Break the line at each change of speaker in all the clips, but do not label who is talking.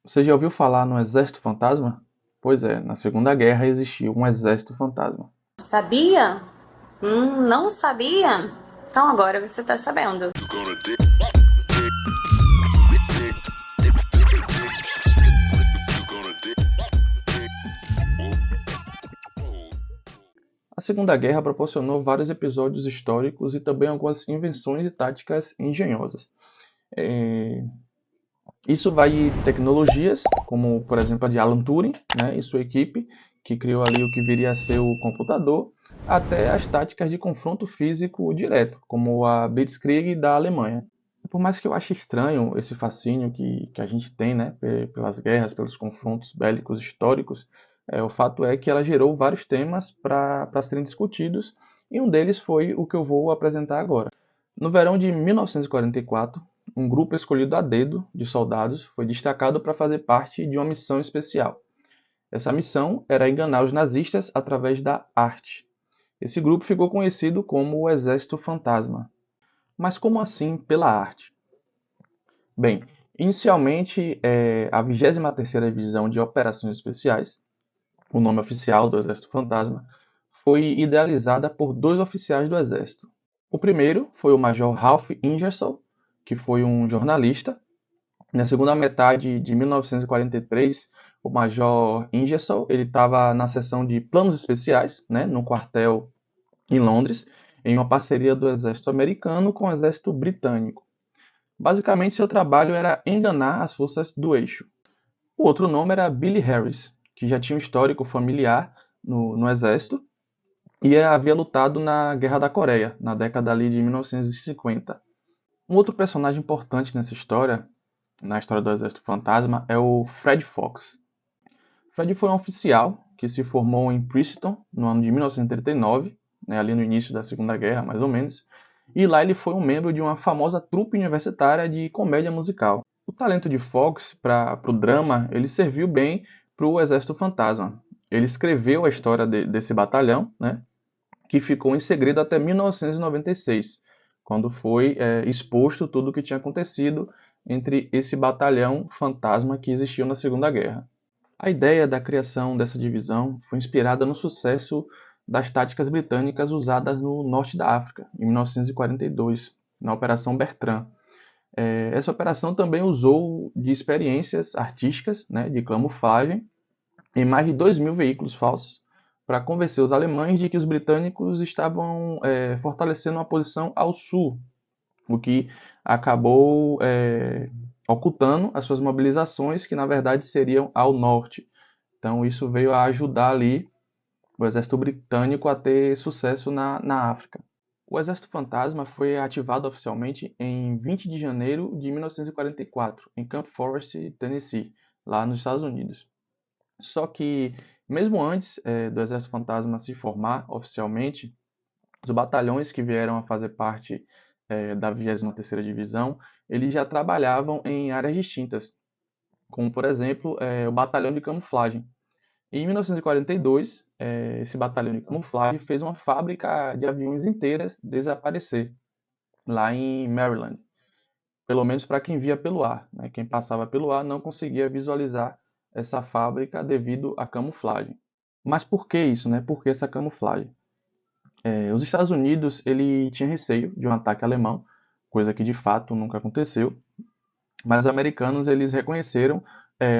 Você já ouviu falar no Exército Fantasma? Pois é, na Segunda Guerra existiu um Exército Fantasma.
Sabia? Não sabia? Então agora você tá sabendo.
A Segunda Guerra proporcionou vários episódios históricos e também algumas invenções e táticas engenhosas. É, Isso vai de tecnologias, como por exemplo a de Alan Turing, né, e sua equipe, que criou ali o que viria a ser o computador, até as táticas de confronto físico direto, como a Blitzkrieg da Alemanha. Por mais que eu ache estranho esse fascínio que a gente tem, né, pelas guerras, pelos confrontos bélicos históricos, o fato é que ela gerou vários temas para serem discutidos, e um deles foi o que eu vou apresentar agora. No verão de 1944, um grupo escolhido a dedo de soldados foi destacado para fazer parte de uma missão especial. Essa missão era enganar os nazistas através da arte. Esse grupo ficou conhecido como o Exército Fantasma. Mas como assim pela arte? Bem, inicialmente a 23ª Divisão de Operações Especiais, o nome oficial do Exército Fantasma, foi idealizada por dois oficiais do Exército. O primeiro foi o Major Ralph Ingersoll, que foi um jornalista. Na segunda metade de 1943, o Major Ingersoll ele estava na seção de planos especiais, né, no quartel em Londres, em uma parceria do exército americano com o exército britânico. Basicamente, seu trabalho era enganar as forças do eixo. O outro nome era Billy Harris, que já tinha um histórico familiar no exército e havia lutado na Guerra da Coreia, na década ali de 1950. Um outro personagem importante nessa história, na história do Exército Fantasma, é o Fred Fox. Fred foi um oficial que se formou em Princeton no ano de 1939, né, ali no início da Segunda Guerra, mais ou menos, e lá ele foi um membro de uma famosa trupe universitária de comédia musical. O talento de Fox para o drama ele serviu bem para o Exército Fantasma. Ele escreveu a história desse batalhão, né, que ficou em segredo até 1996, quando foi exposto tudo o que tinha acontecido entre esse batalhão fantasma que existiu na Segunda Guerra. A ideia da criação dessa divisão foi inspirada no sucesso das táticas britânicas usadas no norte da África, em 1942, na Operação Bertrand. Essa operação também usou de experiências artísticas, né, de camuflagem, em mais de 2.000 veículos falsos, para convencer os alemães de que os britânicos estavam fortalecendo uma posição ao sul, o que acabou ocultando as suas mobilizações, que na verdade seriam ao norte. Então isso veio a ajudar ali o exército britânico a ter sucesso na África. O Exército Fantasma foi ativado oficialmente em 20 de janeiro de 1944, em Camp Forest, Tennessee, lá nos Estados Unidos. Só que, mesmo antes do Exército Fantasma se formar oficialmente, os batalhões que vieram a fazer parte da 23ª Divisão, eles já trabalhavam em áreas distintas, como, por exemplo, o Batalhão de Camuflagem. Em 1942, esse batalhão de camuflagem fez uma fábrica de aviões inteiras desaparecer, lá em Maryland. Pelo menos para quem via pelo ar, né? Quem passava pelo ar não conseguia visualizar essa fábrica devido à camuflagem. Mas por que isso, né? Por que essa camuflagem? Os Estados Unidos ele tinha receio de um ataque alemão, coisa que de fato nunca aconteceu, mas os americanos eles reconheceram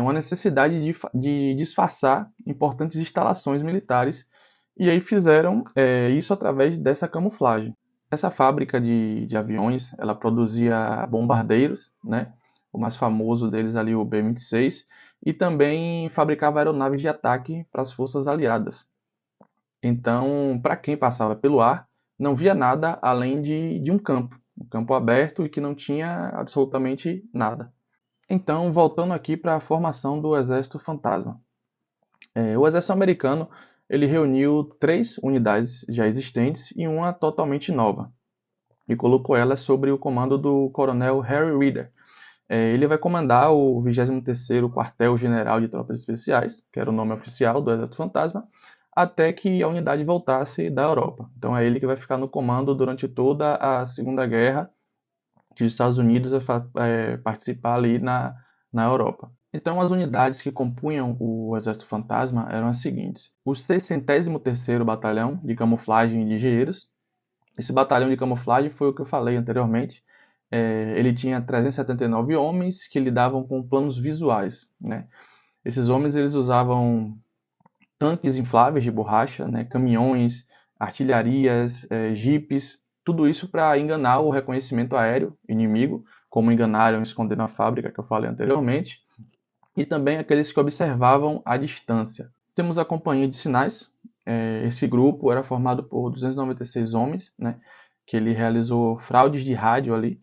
uma necessidade de disfarçar importantes instalações militares e aí fizeram isso através dessa camuflagem. Essa fábrica de aviões, ela produzia bombardeiros, né? O mais famoso deles ali, o B-26, e também fabricava aeronaves de ataque para as forças aliadas. Então, para quem passava pelo ar, não via nada além de um campo aberto e que não tinha absolutamente nada. Então, voltando aqui para a formação do Exército Fantasma. O Exército Americano ele reuniu três unidades já existentes e uma totalmente nova, e colocou elas sob o comando do coronel Harry Reeder. Ele vai comandar o 23º Quartel-General de Tropas Especiais, que era o nome oficial do Exército Fantasma, até que a unidade voltasse da Europa. Então é ele que vai ficar no comando durante toda a Segunda Guerra, que os Estados Unidos vai participar ali na Europa. Então, as unidades que compunham o Exército Fantasma eram as seguintes: o 63º Batalhão de Camuflagem de Engenheiros. Esse batalhão de camuflagem foi o que eu falei anteriormente. Ele tinha 379 homens que lidavam com planos visuais, né? Esses homens eles usavam tanques infláveis de borracha, né? Caminhões, artilharias, jipes, tudo isso para enganar o reconhecimento aéreo inimigo, como enganaram e esconderam a fábrica que eu falei anteriormente, e também aqueles que observavam à distância. Temos a Companhia de Sinais. Esse grupo era formado por 296 homens, né, que ele realizou fraudes de rádio ali.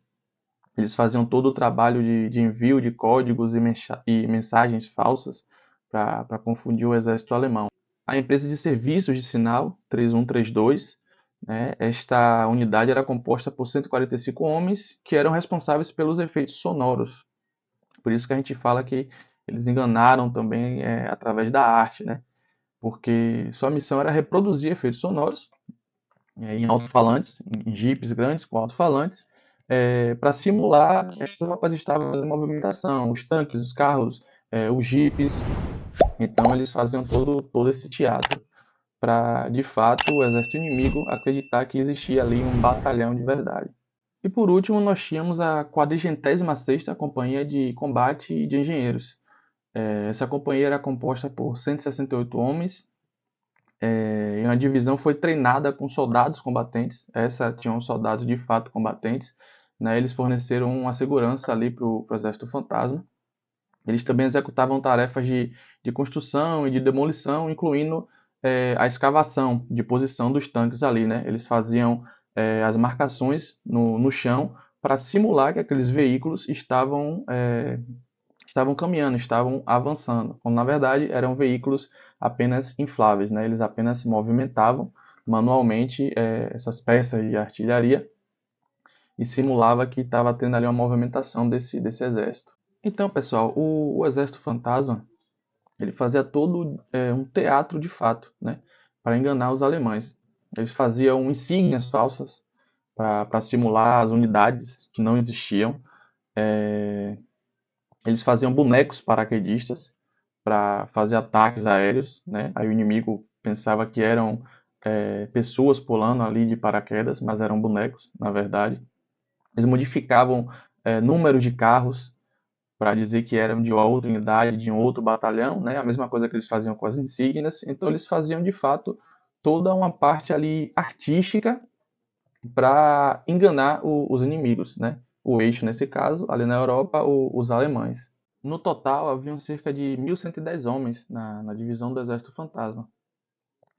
Eles faziam todo o trabalho de envio de códigos e mensagens falsas para confundir o exército alemão. A empresa de serviços de sinal, 3132, né, esta unidade era composta por 145 homens que eram responsáveis pelos efeitos sonoros. Por isso que a gente fala que eles enganaram também através da arte, né? Porque sua missão era reproduzir efeitos sonoros em alto-falantes, em jipes grandes com alto-falantes, para simular que as tropas estavam em movimentação, os tanques, os carros, os jipes. Então eles faziam todo esse teatro para, de fato, o exército inimigo acreditar que existia ali um batalhão de verdade. E por último, nós tínhamos a 46ª Companhia de Combate de Engenheiros. Essa companhia era composta por 168 homens, e uma divisão foi treinada com soldados combatentes. Essa tinham soldados de fato combatentes, né? Eles forneceram uma segurança ali para o Exército Fantasma. Eles também executavam tarefas de construção e de demolição, incluindo a escavação de posição dos tanques ali, né? Eles faziam as marcações no chão para simular que aqueles veículos estavam caminhando, estavam avançando, quando na verdade eram veículos apenas infláveis, né? Eles apenas movimentavam manualmente essas peças de artilharia e simulava que estava tendo ali uma movimentação desse exército. Então, pessoal, o Exército Fantasma ele fazia todo um teatro de fato, né, para enganar os alemães. Eles faziam insígnias falsas para simular as unidades que não existiam. Eles faziam bonecos paraquedistas para fazer ataques aéreos, né? Aí o inimigo pensava que eram pessoas pulando ali de paraquedas, mas eram bonecos, na verdade. Eles modificavam números de carros para dizer que eram de outra unidade, de um outro batalhão, né? A mesma coisa que eles faziam com as insígnias. Então eles faziam de fato toda uma parte ali artística para enganar os inimigos, né? O eixo, nesse caso, ali na Europa, os alemães. No total, haviam cerca de 1.110 homens na divisão do Exército Fantasma.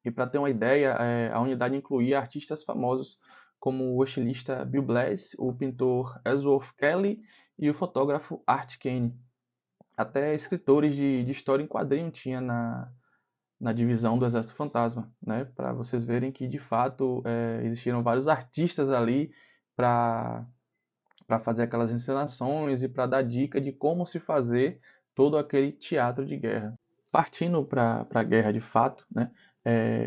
E para ter uma ideia, a unidade incluía artistas famosos como o estilista Bill Blass, o pintor Ellsworth Kelly e o fotógrafo Art Kane. Até escritores de história em quadrinho tinha na divisão do Exército Fantasma, né? Para vocês verem que de fato existiram vários artistas ali para fazer aquelas encenações e para dar dica de como se fazer todo aquele teatro de guerra. Partindo para a guerra de fato, né?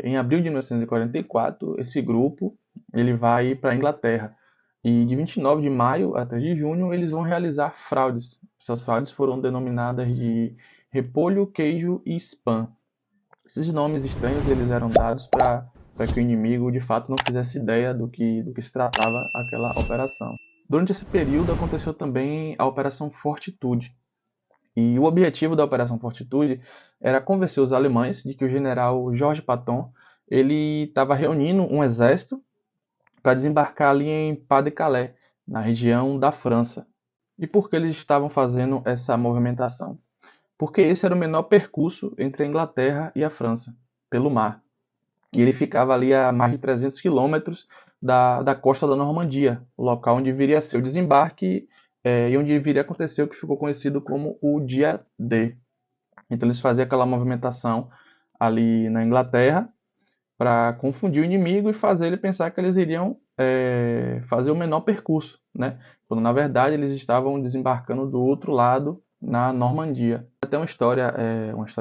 Em abril de 1944, esse grupo ele vai para a Inglaterra e de 29 de maio a 3 de junho eles vão realizar fraudes. Essas fraudes foram denominadas de repolho, queijo e spam. Esses nomes estranhos eles eram dados para que o inimigo de fato não fizesse ideia do que se tratava aquela operação. Durante esse período aconteceu também a Operação Fortitude. E o objetivo da Operação Fortitude era convencer os alemães de que o general Georges Patton ele estava reunindo um exército para desembarcar ali em Pas-de-Calais, na região da França. E por que eles estavam fazendo essa movimentação? Porque esse era o menor percurso entre a Inglaterra e a França, pelo mar. E ele ficava ali a mais de 300 quilômetros da costa da Normandia, o local onde viria a ser o desembarque e onde viria a acontecer o que ficou conhecido como o Dia D. Então eles faziam aquela movimentação ali na Inglaterra para confundir o inimigo e fazer ele pensar que eles iriam fazer o menor percurso, né? Quando na verdade eles estavam desembarcando do outro lado na Normandia. Até uma história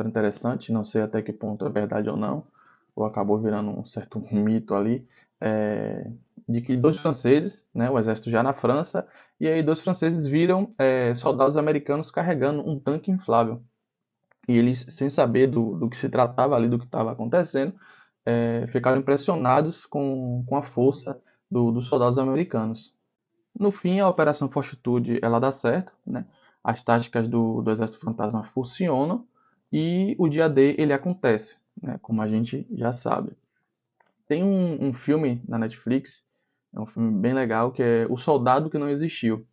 interessante, não sei até que ponto é verdade ou não, ou acabou virando um certo mito ali, de que dois franceses, né, o exército já na França, e aí dois franceses viram soldados americanos carregando um tanque inflável. E eles, sem saber do que se tratava ali, do que estava acontecendo, ficaram impressionados com a força dos soldados americanos. No fim, a Operação Fortitude ela dá certo, né? As táticas do Exército Fantasma funcionam e o dia D ele acontece, né? Como a gente já sabe. Tem um filme na Netflix, é um filme bem legal, que é O Soldado que Não Existiu.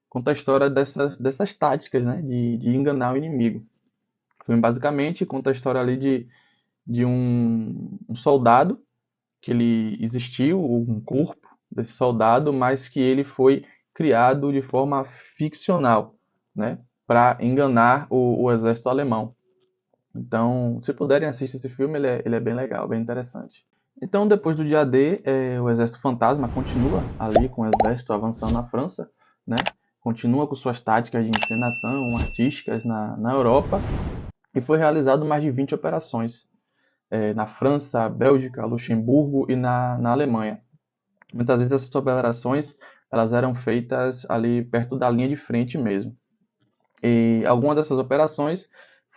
Conta a história dessas táticas, né? De enganar o inimigo. O filme basicamente conta a história ali de um soldado que ele existiu, um corpo desse soldado, mas que ele foi criado de forma ficcional, né, para enganar o exército alemão. Então, se puderem assistir esse filme, ele é bem legal, bem interessante. Então, depois do dia D, o Exército Fantasma continua ali com o exército avançando na França, né? Continua com suas táticas de encenação artísticas na Europa e foi realizado mais de 20 operações na França, Bélgica, Luxemburgo e na Alemanha. Muitas vezes essas operações elas eram feitas ali perto da linha de frente mesmo. E algumas dessas operações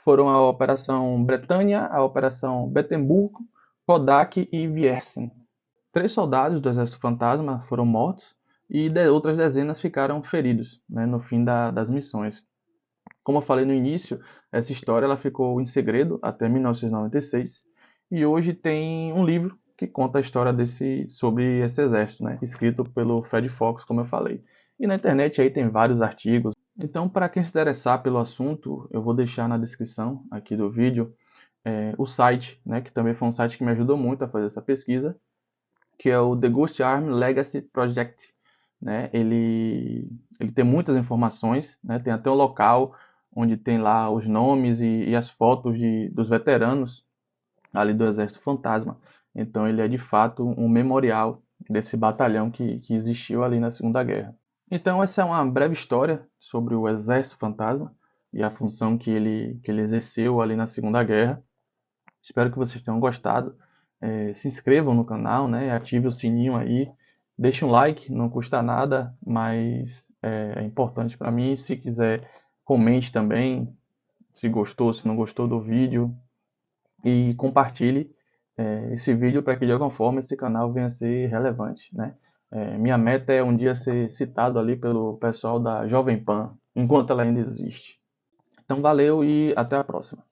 foram a Operação Bretanha, a Operação Bettemburgo, Kodak e Viersen. 3 soldados do Exército Fantasma foram mortos e outras dezenas ficaram feridos, né, no fim das missões. Como eu falei no início, essa história ela ficou em segredo até 1996 e hoje tem um livro que conta a história sobre esse exército, né, escrito pelo Fred Fox, como eu falei. E na internet aí tem vários artigos. Então, para quem se interessar pelo assunto, eu vou deixar na descrição aqui do vídeo o site, né, que também foi um site que me ajudou muito a fazer essa pesquisa, que é o The Ghost Arm Legacy Project. Né? Ele tem muitas informações, né? Tem até o local onde tem lá os nomes e as fotos dos veteranos ali do Exército Fantasma. Então ele é de fato um memorial desse batalhão que existiu ali na Segunda Guerra. Então essa é uma breve história sobre o Exército Fantasma e a função que ele exerceu ali na Segunda Guerra. Espero que vocês tenham gostado. Se inscrevam no canal, né? Ative o sininho aí. Deixe um like, não custa nada, mas é importante para mim. Se quiser, comente também se gostou, se não gostou do vídeo. E compartilhe esse vídeo para que de alguma forma esse canal venha a ser relevante, né? Minha meta é um dia ser citado ali pelo pessoal da Jovem Pan, enquanto ela ainda existe. Então valeu e até a próxima.